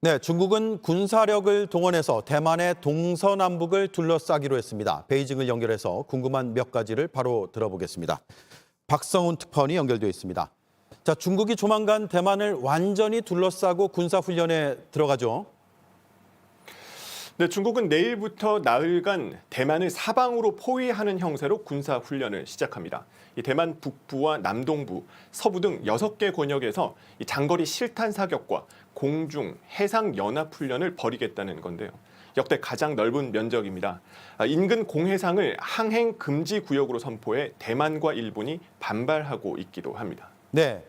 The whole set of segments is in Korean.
네, 중국은 군사력을 동원해서 대만의 동서남북을 둘러싸기로 했습니다. 베이징을 연결해서 궁금한 몇 가지를 바로 들어보겠습니다. 박성훈 특파원이 연결되어 있습니다. 자, 중국이 조만간 대만을 완전히 둘러싸고 군사훈련에 들어가죠. 네, 중국은 내일부터 나흘간 대만을 사방으로 포위하는 형태로 군사훈련을 시작합니다. 이 대만 북부와 남동부, 서부 등 6개 권역에서 이 장거리 실탄 사격과 공중, 해상 연합 훈련을 벌이겠다는 건데요. 역대 가장 넓은 면적입니다. 인근 공해상을 항행 금지 구역으로 선포해 대만과 일본이 반발하고 있기도 합니다. 네,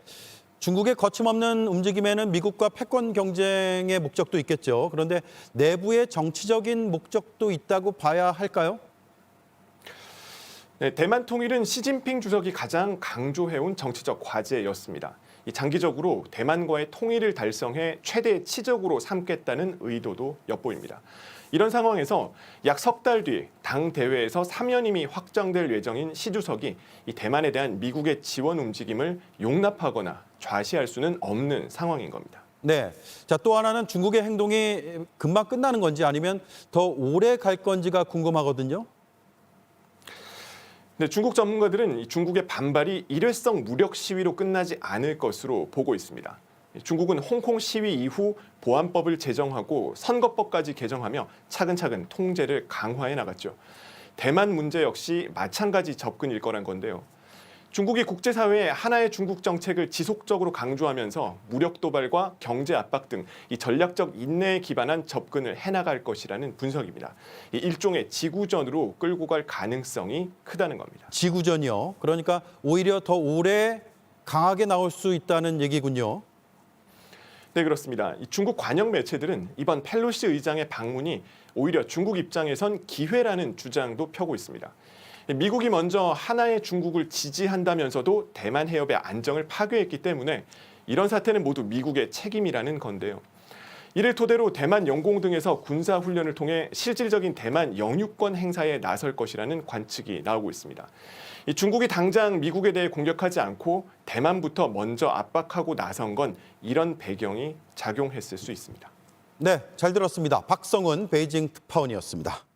중국의 거침없는 움직임에는 미국과 패권 경쟁의 목적도 있겠죠. 그런데 내부의 정치적인 목적도 있다고 봐야 할까요? 네, 대만 통일은 시진핑 주석이 가장 강조해온 정치적 과제였습니다. 장기적으로 대만과의 통일을 달성해 최대 치적으로 삼겠다는 의도도 엿보입니다. 이런 상황에서 약 석 달 뒤 당 대회에서 사면임이 확정될 예정인 시 주석이 이 대만에 대한 미국의 지원 움직임을 용납하거나 좌시할 수는 없는 상황인 겁니다. 네. 자, 또 하나는 중국의 행동이 금방 끝나는 건지 아니면 더 오래 갈 건지가 궁금하거든요. 네, 중국 전문가들은 중국의 반발이 일회성 무력 시위로 끝나지 않을 것으로 보고 있습니다. 중국은 홍콩 시위 이후 보안법을 제정하고 선거법까지 개정하며 차근차근 통제를 강화해 나갔죠. 대만 문제 역시 마찬가지 접근일 거란 건데요. 중국이 국제사회에 하나의 중국 정책을 지속적으로 강조하면서 무력 도발과 경제 압박 등 이 전략적 인내에 기반한 접근을 해나갈 것이라는 분석입니다. 이 일종의 지구전으로 끌고 갈 가능성이 크다는 겁니다. 지구전이요. 그러니까 오히려 더 오래 강하게 나올 수 있다는 얘기군요. 네, 그렇습니다. 중국 관영 매체들은 이번 펠로시 의장의 방문이 오히려 중국 입장에선 기회라는 주장도 펴고 있습니다. 미국이 먼저 하나의 중국을 지지한다면서도 대만 해협의 안정을 파괴했기 때문에 이런 사태는 모두 미국의 책임이라는 건데요. 이를 토대로 대만 영공 등에서 군사훈련을 통해 실질적인 대만 영유권 행사에 나설 것이라는 관측이 나오고 있습니다. 중국이 당장 미국에 대해 공격하지 않고 대만부터 먼저 압박하고 나선 건 이런 배경이 작용했을 수 있습니다. 네, 잘 들었습니다. 박성훈 베이징 특파원이었습니다.